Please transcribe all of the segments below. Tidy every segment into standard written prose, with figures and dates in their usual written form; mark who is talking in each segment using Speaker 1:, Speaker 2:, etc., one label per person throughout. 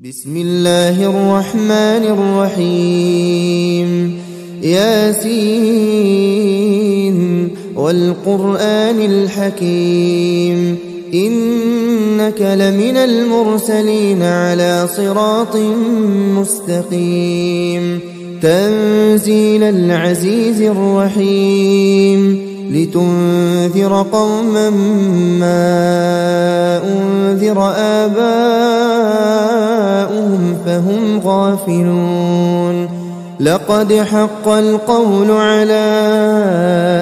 Speaker 1: بسم الله الرحمن الرحيم ياسين والقرآن الحكيم إنك لمن المرسلين على صراط مستقيم تنزيل العزيز الرحيم لتنذر قوما ما أنذر آباؤهم فهم غافلون لقد حق القول على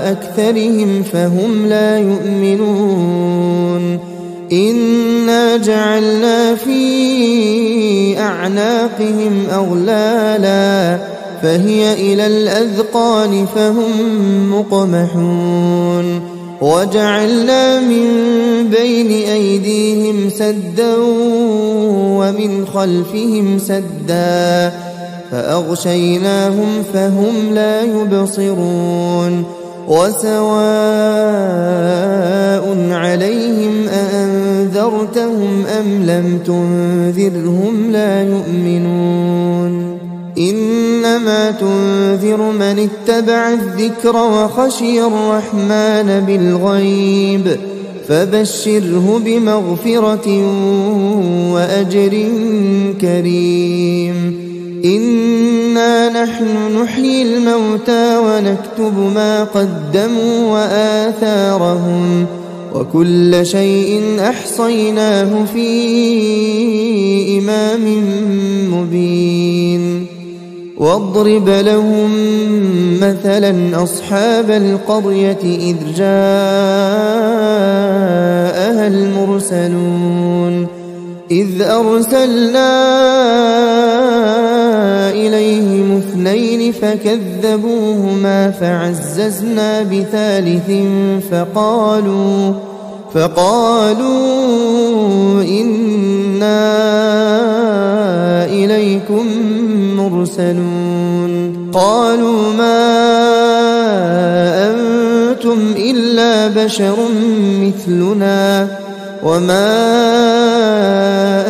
Speaker 1: أكثرهم فهم لا يؤمنون إنا جعلنا في أعناقهم أغلالا فهي إلى الأذقان فهم مقمحون وجعلنا من بين أيديهم سدا ومن خلفهم سدا فأغشيناهم فهم لا يبصرون وسواء عليهم أأنذرتهم أم لم تنذرهم لا يؤمنون إنما تنذر من اتبع الذكر وخشي الرحمن بالغيب فبشره بمغفرة وأجر كريم إنا نحن نحيي الموتى ونكتب ما قدموا وآثارهم وكل شيء أحصيناه في إمام مبين واضرب لهم مثلا أصحاب القرية إذ جاءها المرسلون إذ أرسلنا إليهم اثنين فكذبوهما فعززنا بثالث فقالوا إنا إليكم مرسلون قالوا ما أنتم إلا بشر مثلنا وما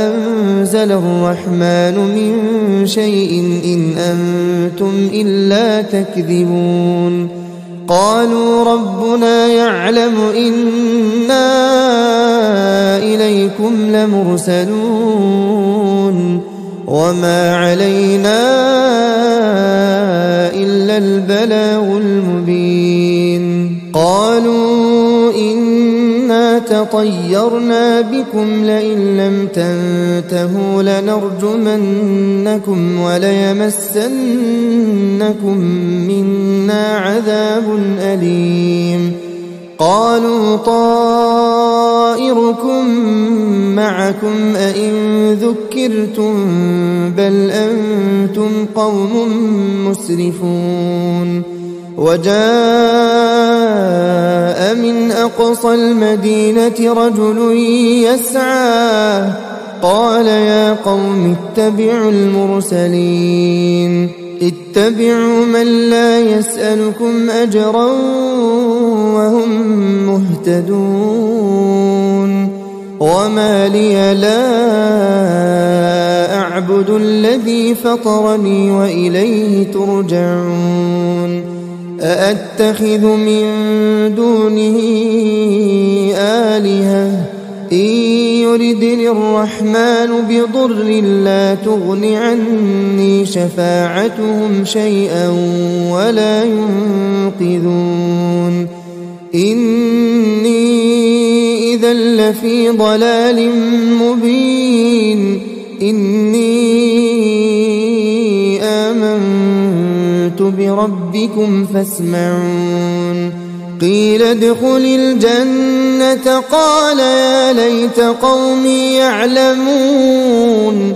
Speaker 1: أنزل الرحمن من شيء إن أنتم إلا تكذبون قالوا ربنا يعلم إنا إليكم لمرسلون وما علينا إلا البلاغ المبين قالوا إنا تطيرنا بكم لئن لم تنتهوا لنرجمنكم وليمسنكم منا عذاب أليم قالوا طائركم معكم أئن ذكرتم بل أنتم قوم مسرفون وجاء من أقصى المدينة رجل يسعى قال يا قوم اتبعوا المرسلين اتبعوا من لا يسألكم أجرا وهم مهتدون وما لي لا أعبد الذي فطرني وإليه ترجعون أأتخذ من دونه آلهة إن يردني الرحمن بضر لا تغن عني شفاعتهم شيئا ولا ينقذون إني إذا لفي ضلال مبين إني آمنت بربكم فاسمعون قيل ادخل الجنة قال يا ليت قومي يعلمون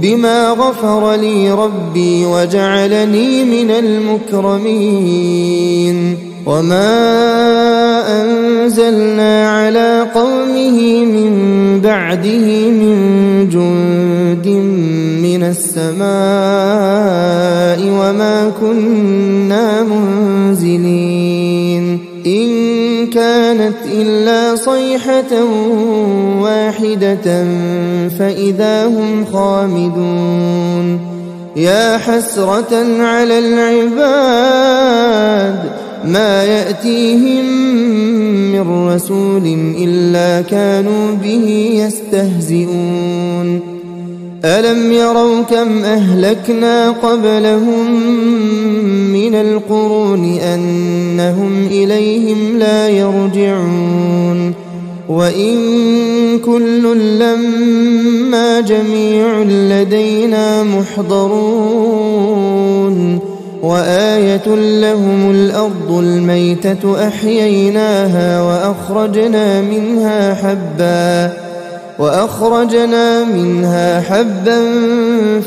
Speaker 1: بما غفر لي ربي وجعلني من المكرمين وما أنزلنا على قومه من بعده من جند من السماء وما كنا منزلين إن كانت إلا صيحة واحدة فإذا هم خامدون يا حسرة على العباد ما يأتيهم من رسول إلا كانوا به يستهزئون ألم يروا كم أهلكنا قبلهم من القرون أنهم إليهم لا يرجعون وإن كل لما جميع لدينا محضرون وآية لهم الأرض الميتة أحييناها وأخرجنا منها حبا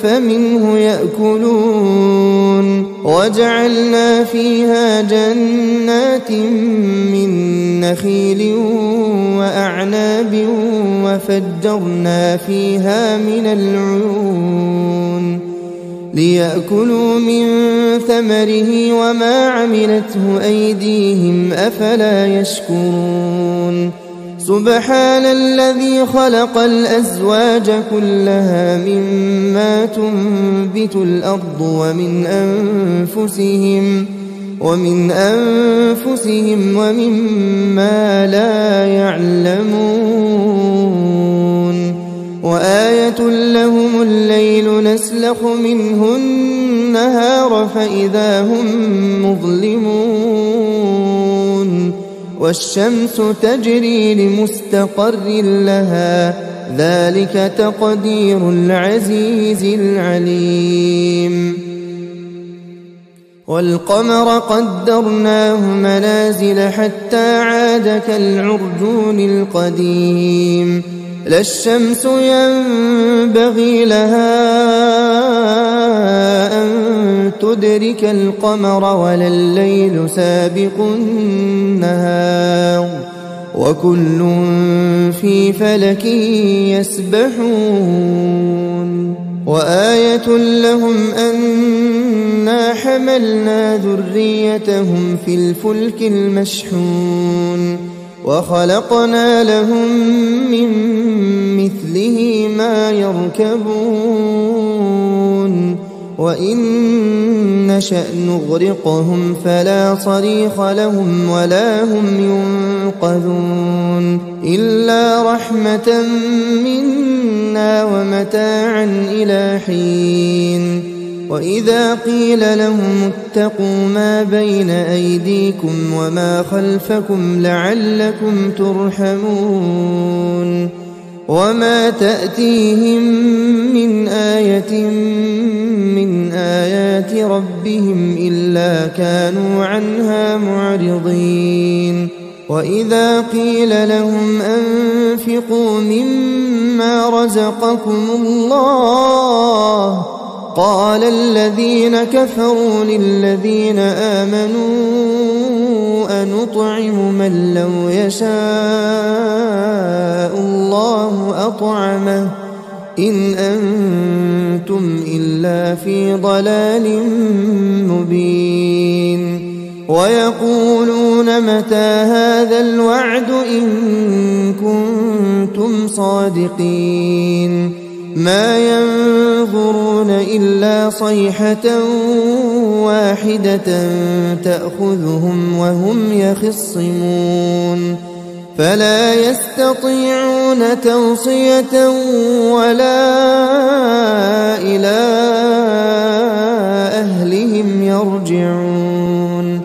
Speaker 1: فمنه يأكلون وجعلنا فيها جنات من نخيل وأعناب وفجرنا فيها من العيون ليأكلوا من ثمره وما عملته أيديهم أفلا يشكرون سبحان الذي خلق الأزواج كلها مما تنبت الأرض ومن أنفسهم ومما لا يعلمون وآية لهم الليل نسلخ منه النهار فإذا هم مظلمون والشمس تجري لمستقر لها ذلك تقدير العزيز العليم والقمر قدرناه منازل حتى عاد كالعرجون القديم لا الشمس ينبغي لها أن تدرك القمر ولا الليل سابق النهار وكل في فلك يسبحون وآية لهم أنا حملنا ذريتهم في الفلك المشحون وخلقنا لهم من مثله ما يركبون وإن نشأ نغرقهم فلا صريخ لهم ولا هم ينقذون إلا رحمة منا ومتاعا إلى حين وإذا قيل لهم اتقوا ما بين أيديكم وما خلفكم لعلكم ترحمون وما تأتيهم من آية من آيات ربهم إلا كانوا عنها معرضين وإذا قيل لهم أنفقوا مما رزقكم الله قال الذين كفروا للذين آمنوا أنطعم من لو يشاء الله أطعمه إن أنتم إلا في ضلال مبين ويقولون متى هذا الوعد إن كنتم صادقين ما ينظرون إلا صيحة واحدة تأخذهم وهم يخصمون فلا يستطيعون توصية ولا إلى أهلهم يرجعون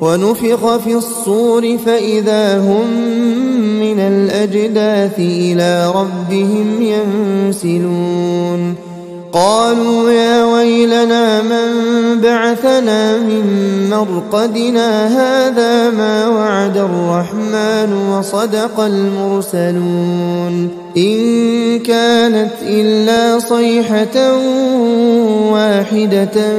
Speaker 1: ونفخ في الصور فإذا هم من الأجداث إلى ربهم ينسلون قالوا يا ويلنا من بعثنا من مرقدنا هذا ما وعد الرحمن وصدق المرسلون إن كانت إلا صيحة واحدة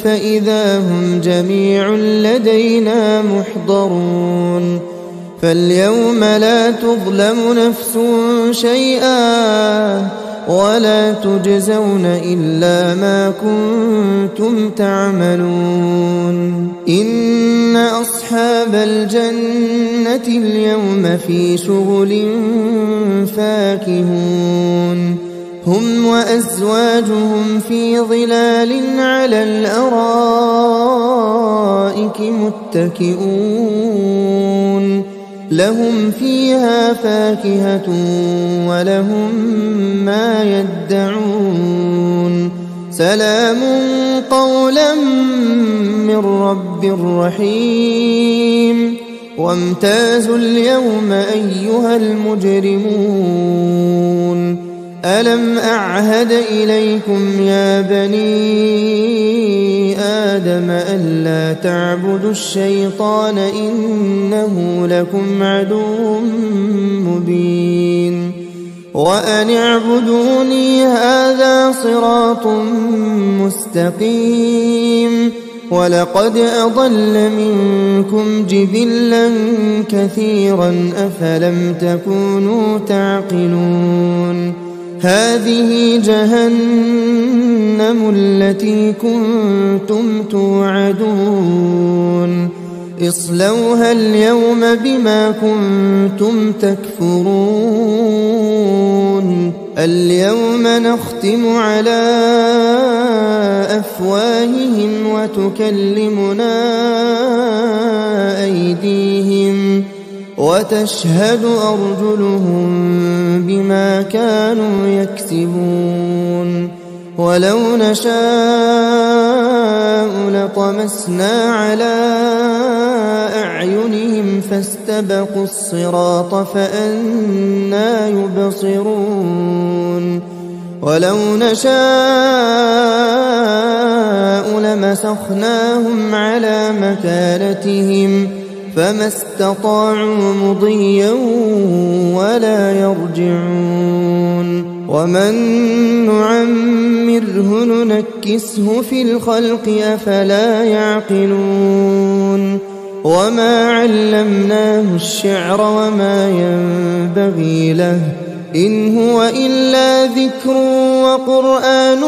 Speaker 1: فإذا هم جميع لدينا محضرون فاليوم لا تظلم نفس شيئا ولا تجزون إلا ما كنتم تعملون إن أصحاب الجنة اليوم في شغل فاكهون هم وأزواجهم في ظلال على الأرائك متكئون لهم فيها فاكهة ولهم ما يدعون سلام قولا من رب رحيم وامتازوا اليوم أيها المجرمون ألم أعهد إليكم يا بني آدم ألا تعبدوا الشيطان إنه لكم عدو مبين وأن اعبدوني هذا صراط مستقيم ولقد أضل منكم جبلا كثيرا أفلم تكونوا تعقلون هذه جهنم التي كنتم توعدون اصلوها اليوم بما كنتم تكفرون اليوم نختم على أفواههم وتكلمنا أيديهم وتشهد أرجلهم بما كانوا يكسبون ولو نشاء لطمسنا على أعينهم فاستبقوا الصراط فأنى يبصرون ولو نشاء لمسخناهم على مكانتهم فما استطاعوا مضيا ولا يرجعون ومن نعمره ننكسه في الخلق أفلا يعقلون وما علمناه الشعر وما ينبغي له إن هو إلا ذكر وقرآن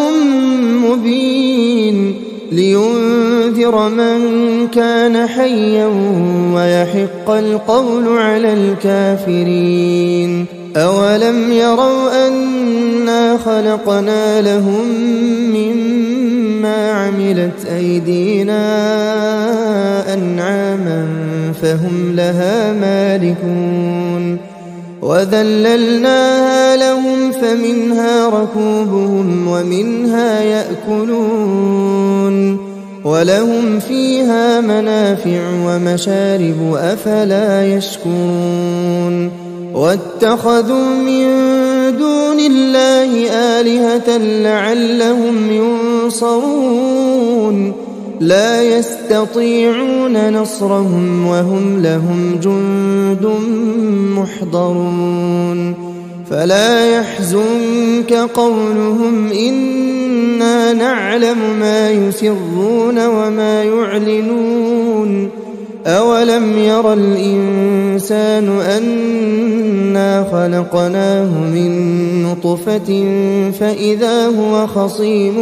Speaker 1: مبين لينذر من كان حيا ويحق القول على الكافرين أولم يروا أنا خلقنا لهم مما عملت أيدينا أنعاما فهم لها مالكون وذللناها لهم فمنها ركوبهم ومنها يأكلون ولهم فيها منافع ومشارب أفلا يشكرون واتخذوا من دون الله آلهة لعلهم ينصرون لا يستطيعون نصرهم وهم لهم جند محضرون فلا يحزنك قولهم إنا نعلم ما يسرون وما يعلنون أولم ير الإنسان أنا خلقناه من نطفة فإذا هو خصيم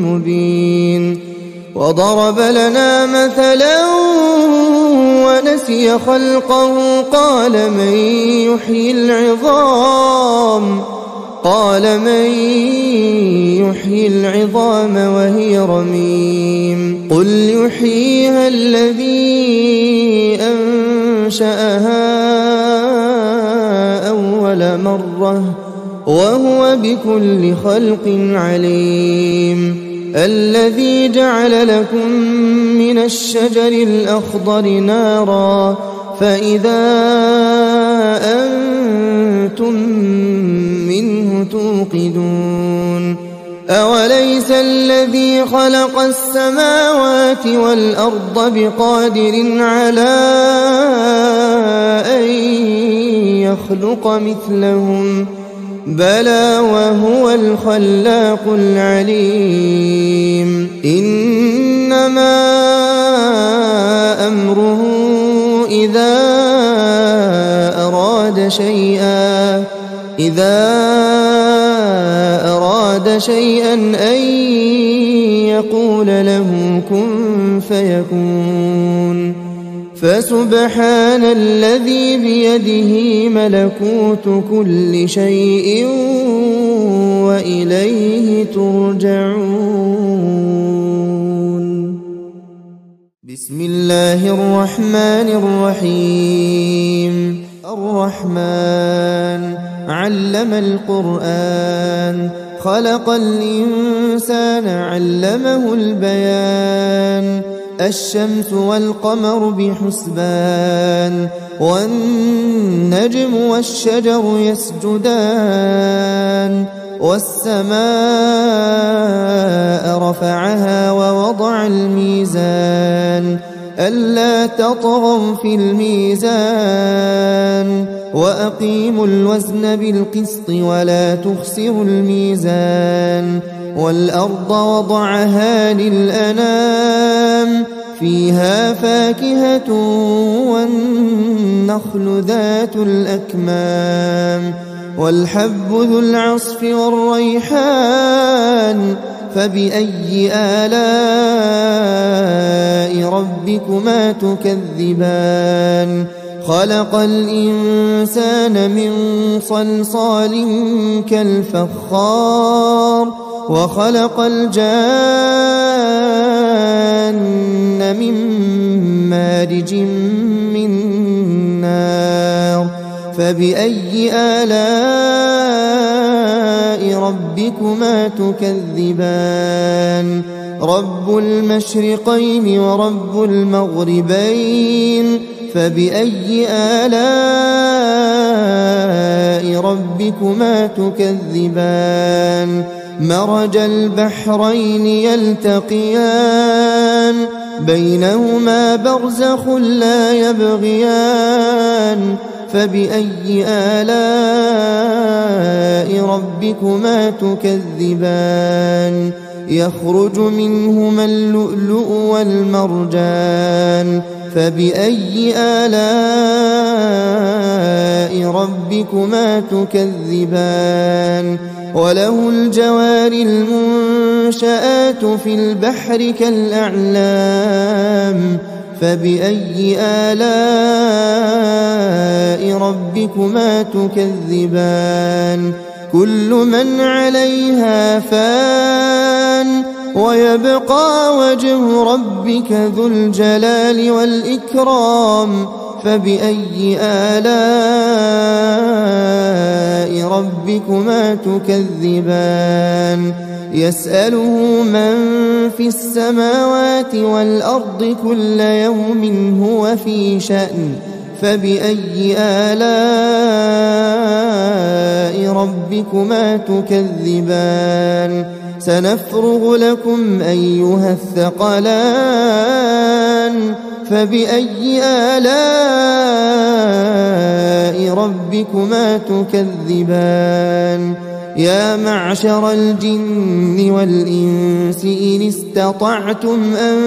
Speaker 1: مبين وضرب لنا مثلا ونسي خلقه قال من يحيي العظام وهي رميم قل يحييها الذي أنشأها أول مرة وهو بكل خلق عليم الذي جعل لكم من الشجر الأخضر نارا فإذا أنتم منه توقدون أوليس الذي خلق السماوات والأرض بقادر على أن يخلق مثلهم بلى وهو الخلاق العليم إنما أمره إذا أراد أراد شيئا أن يقول له كن فيكون فسبحان الذي بيده ملكوت كل شيء وإليه ترجعون. بسم الله الرحمن الرحيم. الرحمن علم القرآن خلق الإنسان علمه البيان الشمس والقمر بحسبان والنجم والشجر يسجدان والسماء رفعها ووضع الميزان ألا تطغوا في الميزان وأقيموا الوزن بالقسط ولا تخسروا الميزان والأرض وضعها للأنام فيها فاكهة والنخل ذات الأكمام والحب ذو العصف والريحان فبأي آلاء ربكما تكذبان خلق الإنسان من صلصال كالفخار وخلق الجان من مارج من نار فبأي آلاء ربكما تكذبان رب المشرقين ورب المغربين فبأي آلاء ربكما تكذبان مرج البحرين يلتقيان بينهما برزخ لا يبغيان فبأي آلاء ربكما تكذبان يخرج منهما اللؤلؤ والمرجان فبأي آلاء ربكما تكذبان وله الجوار المنشآت في البحر كالأعلام فبأي آلاء ربكما تكذبان كل من عليها فان ويبقى وجه ربك ذو الجلال والإكرام فبأي آلاء ربكما تكذبان يسأله من في السماوات والأرض كل يوم هو في شأن فبأي آلاء ربكما تكذبان سنفرغ لكم أيها الثقلان فبأي آلاء ربكما تكذبان يا معشر الجن والإنس إن استطعتم أن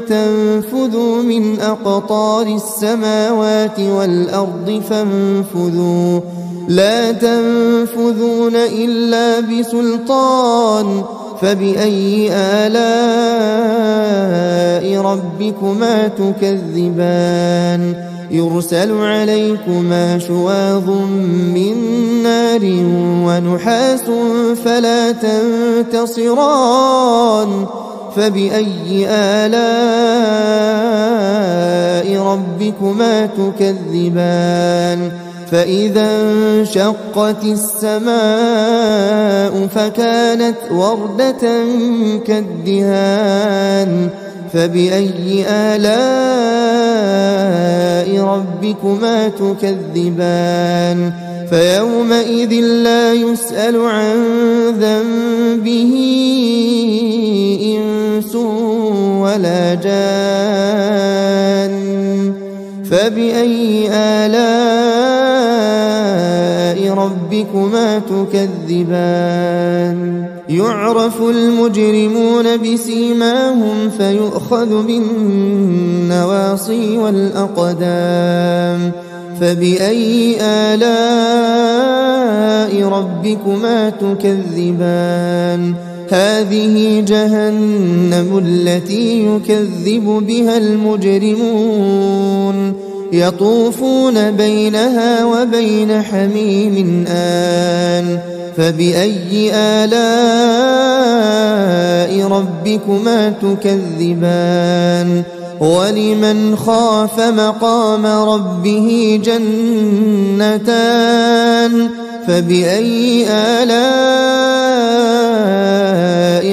Speaker 1: تنفذوا من أقطار السماوات والأرض فانفذوا لا تنفذون إلا بسلطان فبأي آلاء ربكما تكذبان يرسل عليكما شواظ من نار ونحاس فلا تنتصران فبأي آلاء ربكما تكذبان فإذا انشقت السماء فكانت وردة كالدهان فبأي آلاء ربكما تكذبان فيومئذ لا يسأل عن ذنبه إنس ولا جان فبأي آلاء ربكما تكذبان يعرف المجرمون بسيماهم فيؤخذ بالنواصي والأقدام فبأي آلاء ربكما تكذبان هذه جهنم التي يكذب بها المجرمون يطوفون بينها وبين حميم آن فبأي آلاء ربكما تكذبان ولمن خاف مقام ربه جنتان فبأي آلاء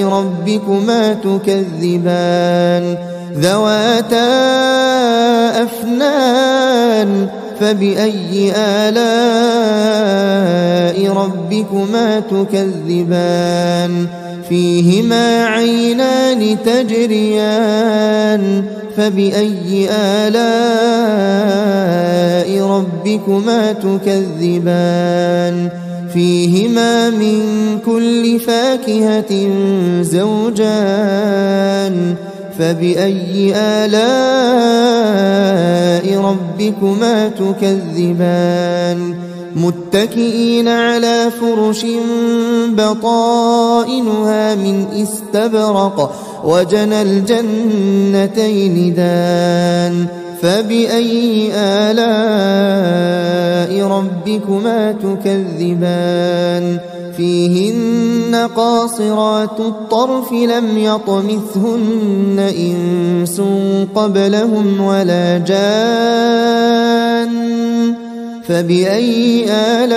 Speaker 1: ربكما تكذبان ذواتا أفنان فبأي آلاء ربكما تكذبان فيهما عينان تجريان فبأي آلاء ربكما تكذبان فيهما من كل فاكهة زوجان فبأي آلاء ربكما تكذبان متكئين على فرش بطائنها من استبرق وجنى الجنتين دان فبأي آلاء ربكما تكذبان فيهن قاصرات الطرف لم يطمثهن إنس قبلهم ولا جان فبأي آلاء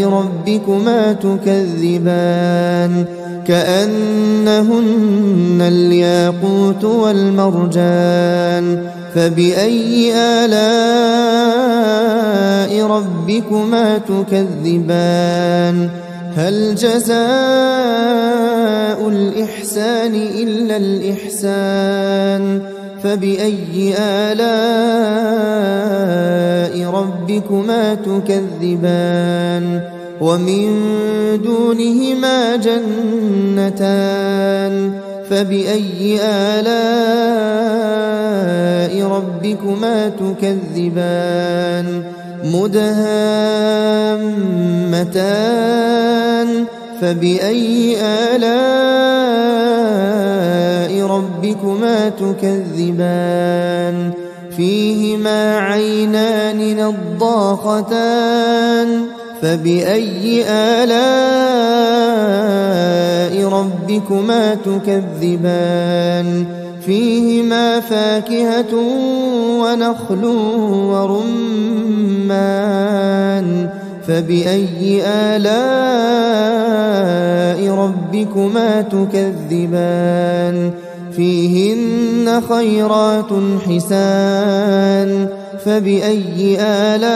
Speaker 1: ربكما تكذبان كأنهن الياقوت والمرجان فبأي آلاء ربكما تكذبان هل جزاء الإحسان إلا الإحسان فبأي آلاء ربكما تكذبان ومن دونهما جنتان فبأي آلاء ربكما تكذبان مدهامتان فبأي آلاء ربكما تكذبان فيهما عينان نضاختان فبأي آلاء ربكما تكذبان فيهما فاكهة ونخل ورمان فبأي آلاء ربكما تكذبان فيهن خيرات حسان فبأي آلاء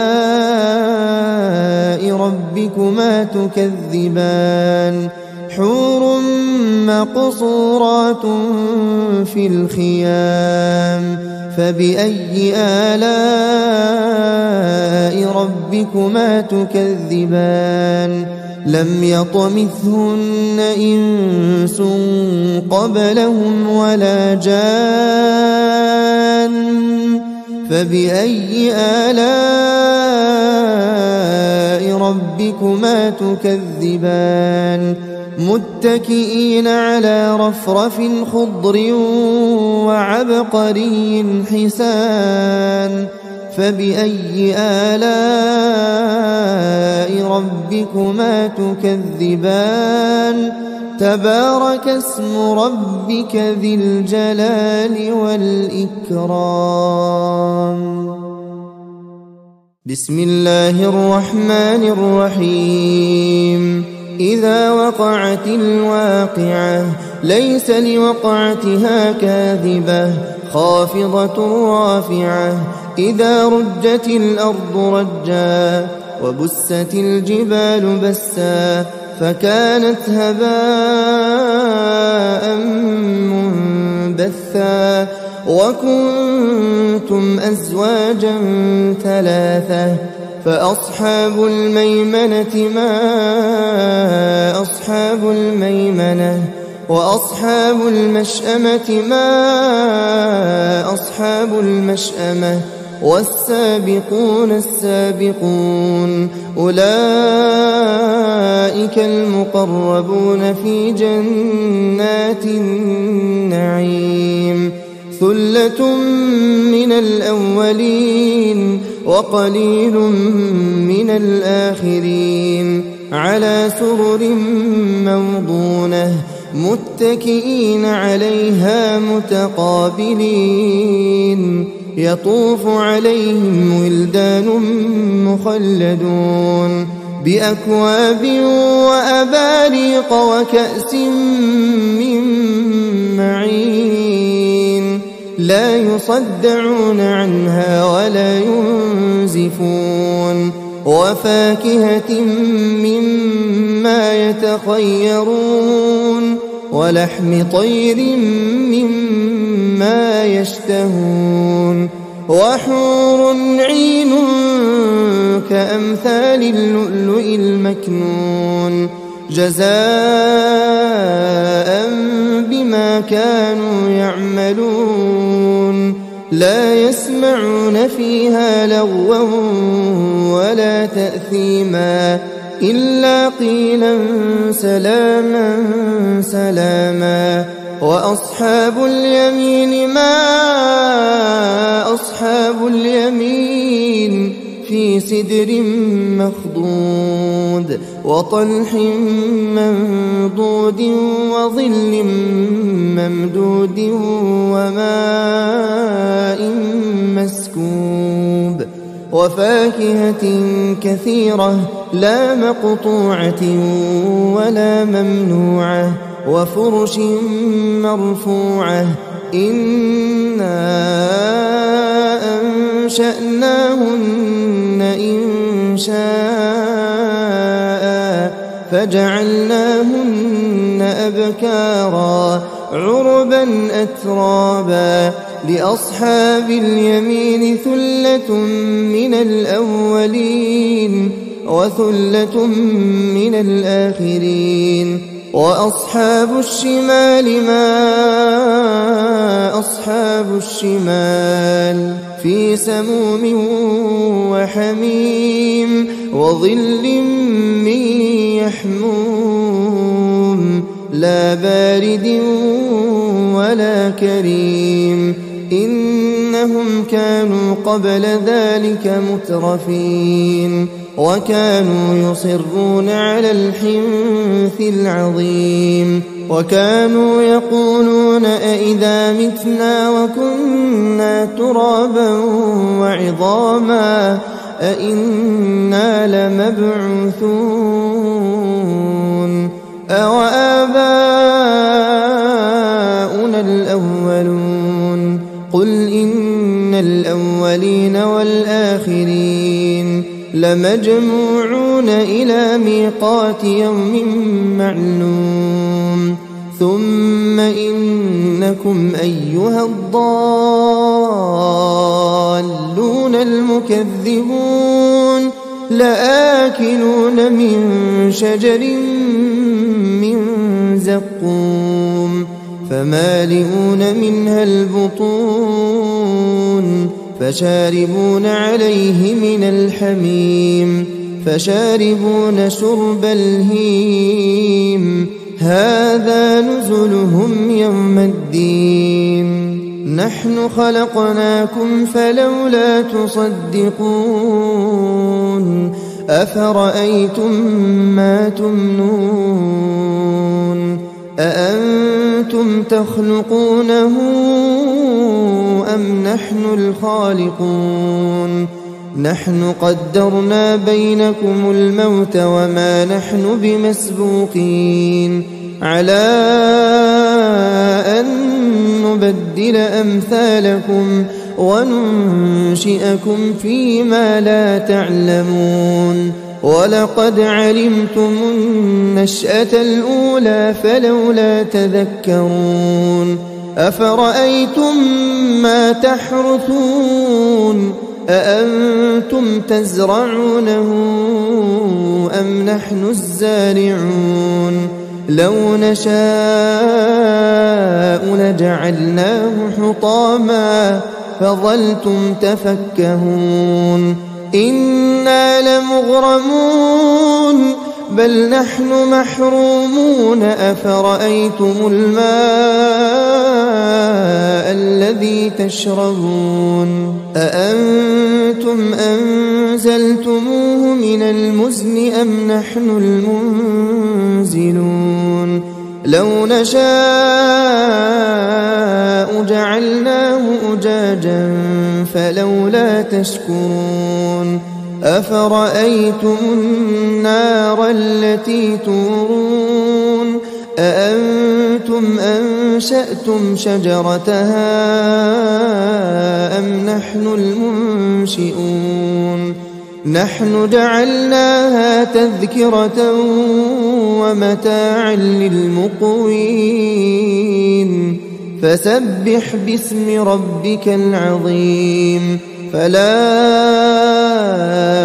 Speaker 1: ربكما تكذبان حور مقصورات في الخيام فبأي آلاء ربكما تكذبان لم يطمثهن إنس قبلهم ولا جان فبأي آلاء ربكما تكذبان متكئين على رفرف خضر وعبقري حسان فبأي آلاء ربكما تكذبان تبارك اسم ربك ذي الجلال والإكرام بسم الله الرحمن الرحيم إذا وقعت الواقعة ليس لوقعتها كاذبة خافضة رافعة إذا رجت الأرض رجا وبست الجبال بسا فكانت هباء منبثا وكنتم أزواجا ثلاثة فأصحاب الميمنة ما أصحاب الميمنة وأصحاب المشأمة ما أصحاب المشأمة والسابقون السابقون أولئك المقربون في جنات النعيم ثلة من الأولين وقليل من الآخرين على سرر موضونة متكئين عليها متقابلين يطوف عليهم ولدان مخلدون بأكواب وأباريق وكأس من معين لا يصدعون عنها ولا ينزفون وفاكهة مما يتخيرون ولحم طير مما يشتهون وحور عين كأمثال اللؤلؤ المكنون جزاء بما كانوا يعملون لا يسمعون فيها لغوا ولا تأثيما إلا قيلا سلاما سلاما وأصحاب اليمين ما أصحاب اليمين في سدر مخضود وطلح منضود وظل ممدود وماء مسكوب وفاكهة كثيرة لا مقطوعة ولا ممنوعة وفرش مرفوعة إنا أنشأناهن إنشاء فجعلناهن أبكارا عربا أترابا لأصحاب اليمين ثلة من الأولين وثلة من الآخرين وأصحاب الشمال ما أصحاب الشمال في سموم وحميم وظل من يحموم لا بارد ولا كريم إنهم كانوا قبل ذلك مترفين وكانوا يصرون على الحنث العظيم وكانوا يقولون أئذا متنا وكنا ترابا وعظاما أئنا لمبعوثون أوآباؤنا الأولون قل إن الأولين والآخرين لمجموعون إلى ميقات يوم معلوم ثم إنكم أيها الضالون المكذبون لآكلون من شجر من زقوم فمالئون منها البطون فشاربون عليه من الحميم فشاربون شرب الهيم هذا نزلهم يوم الدين نحن خلقناكم فلولا تصدقون أفرأيتم ما تمنون أأنتم تخلقونه أم نحن الخالقون نحن قدرنا بينكم الموت وما نحن بمسبوقين على أن نبدل أمثالكم وننشئكم فيما لا تعلمون ولقد علمتم النشأة الأولى فلولا تذكرون أفرأيتم ما تحرثون أأنتم تزرعونه أم نحن الزارعون لو نشاء لجعلناه حطاما فظلتم تفكهون إنا لمغرمون بل نحن محرومون أفرأيتم الماء الذي تشربون أأنتم أنزلتموه من المزن أم نحن المنزلون لو نشاء جعلناه أجاجا فلولا تشكرون أفرأيتم النار التي تورون أأنتم أنشأتم شجرتها أم نحن المنشئون نحن جعلناها تذكرة ومتاعا للمقوين فسبح باسم ربك العظيم فلا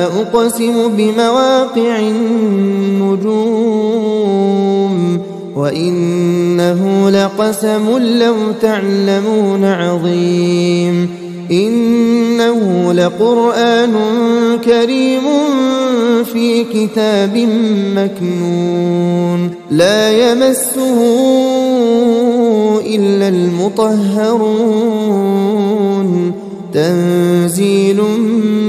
Speaker 1: أقسم بمواقع النجوم وإنه لقسم لو تعلمون عظيم إنه لقرآن كريم في كتاب مكنون لا يمسه إلا المطهرون تنزيل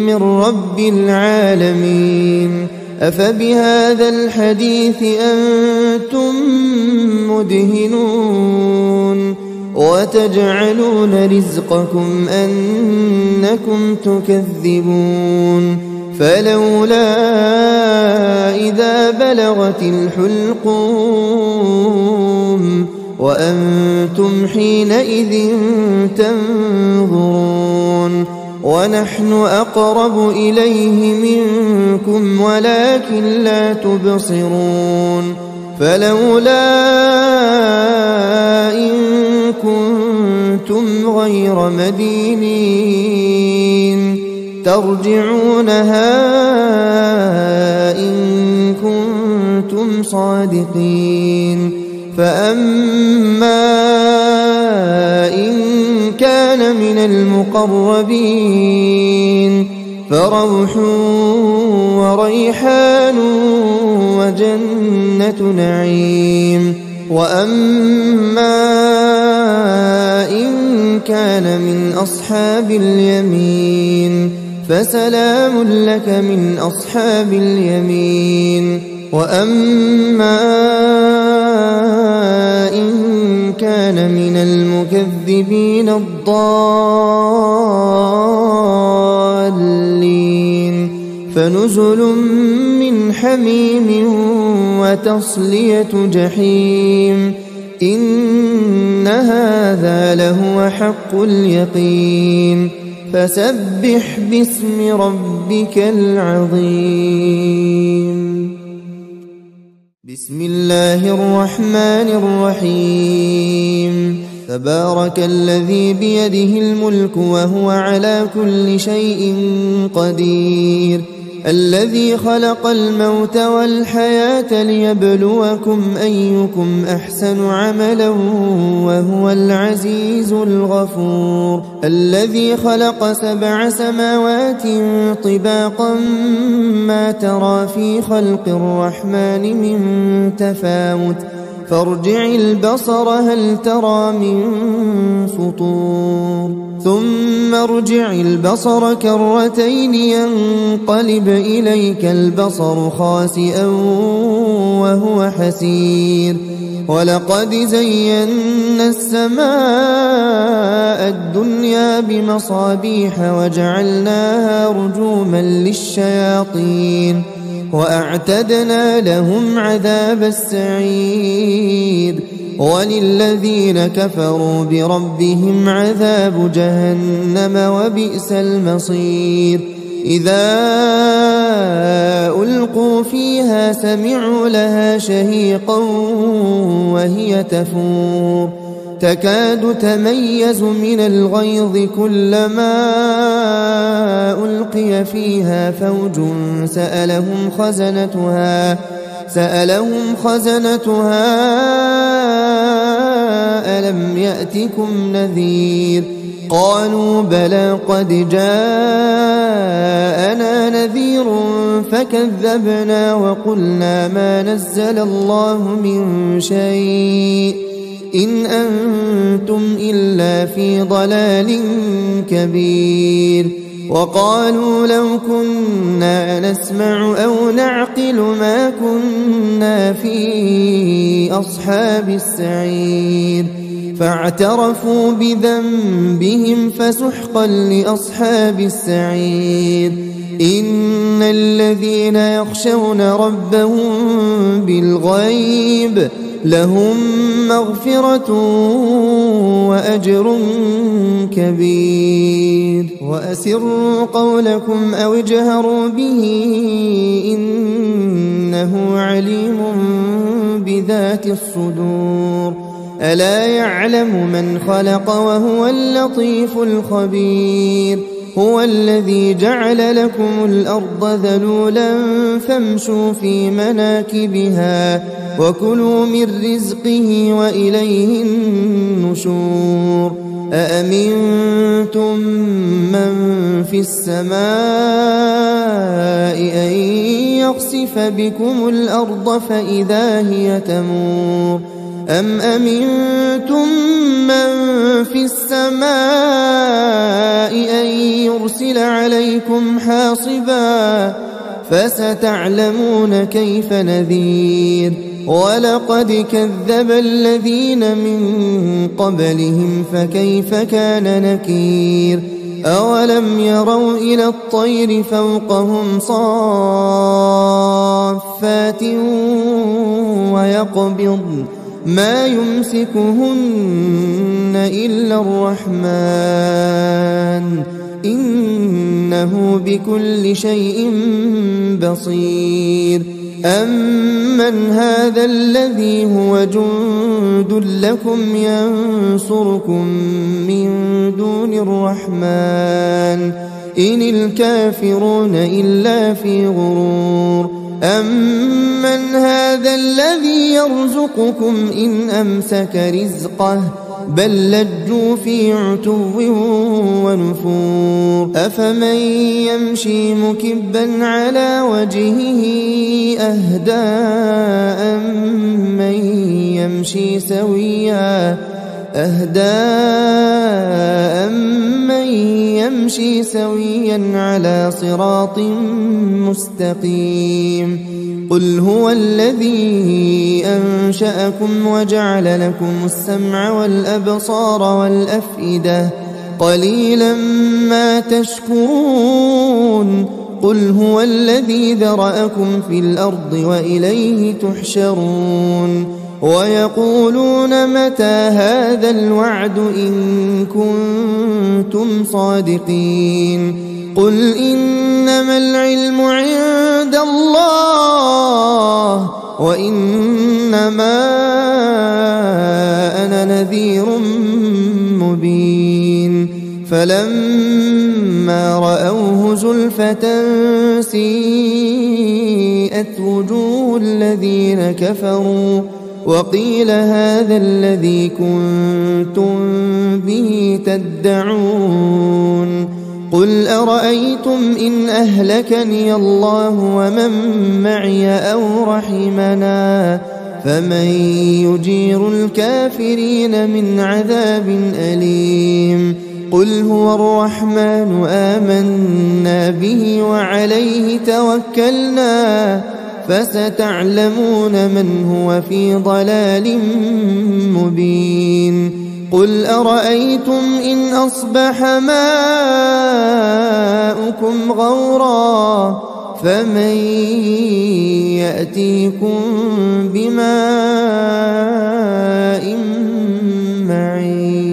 Speaker 1: من رب العالمين أفبهذا الحديث أنتم مدهنون وتجعلون رزقكم أنكم تكذبون فلولا إذا بلغت الحلقوم وأنتم حينئذ تنظرون ونحن أقرب إليه منكم ولكن لا تبصرون فلولا إن كنتم غير مدينين ترجعونها إن كنتم صادقين فأما إن كان من المقربين فروح وريحان وجنة نعيم وأما إن كان من أصحاب اليمين فسلام لك من أصحاب اليمين وأما إن كان من المكذبين الضالين فنزل من حميم وتصلية جحيم إن هذا لهو حق اليقين فسبح باسم ربك العظيم بسم الله الرحمن الرحيم تبارك الذي بيده الملك وهو على كل شيء قدير الذي خلق الموت والحياة ليبلوكم أيكم أحسن عملا وهو العزيز الغفور الذي خلق 7 سماوات طباقا ما ترى في خلق الرحمن من تفاوت فارجع البصر هل ترى من فطور ثم ارجع البصر كرتين ينقلب إليك البصر خاسئا وهو حسير ولقد زينا السماء الدنيا بمصابيح وجعلناها رجوما للشياطين وأعتدنا لهم عذاب السعير وللذين كفروا بربهم عذاب جهنم وبئس المصير إذا ألقوا فيها سمعوا لها شهيقا وهي تفور تكاد تميز من الغيظ كلما ألقي فيها فوج سألهم خزنتها ألم يأتكم نذير قالوا بلى قد جاءنا نذير فكذبنا وقلنا ما نزل الله من شيء إن أنتم إلا في ضلال كبير وقالوا لو كنا نسمع أو نعقل ما كنا في أصحاب السعير فاعترفوا بذنبهم فسحقا لأصحاب السعير إن الذين يخشون ربهم بالغيب لهم مغفرة وأجر كبير وأسروا قولكم أو اجهروا به إنه عليم بذات الصدور ألا يعلم من خلق وهو اللطيف الخبير هو الذي جعل لكم الأرض ذلولا فامشوا في مناكبها وكلوا من رزقه وإليه النشور أأمنتم من في السماء أن يخسف بكم الأرض فإذا هي تمور أم أمنتم من في السماء أن يرسل عليكم حاصبا فستعلمون كيف نذير ولقد كذب الذين من قبلهم فكيف كان نكير أولم يروا إلى الطير فوقهم صافات ويقبضن ما يمسكهن إلا الرحمن إنه بكل شيء بصير أمن هذا الذي هو جند لكم ينصركم من دون الرحمن إن الكافرون إلا في غرور أمن هذا الذي يرزقكم إن أمسك رزقه بل لجوا في عتو ونفور أفمن يمشي مكبا على وجهه أهدى أمن يمشي سويا على صراط مستقيم قل هو الذي أنشأكم وجعل لكم السمع والأبصار والأفئدة قليلا ما تشكرون قل هو الذي ذرأكم في الأرض وإليه تحشرون ويقولون متى هذا الوعد إن كنتم صادقين قل إنما العلم عند الله وإنما أنا نذير مبين فلما رأوه زلفة سيئت وجوه الذين كفروا وقيل هذا الذي كنتم به تدعون قل أرأيتم إن أهلكني الله ومن معي أو رحمنا فمن يجير الكافرين من عذاب أليم قل هو الرحمن آمنا به وعليه توكلنا فستعلمون من هو في ضلال مبين قل أرأيتم إن أصبح ماؤكم غورا فمن يأتيكم بماء معين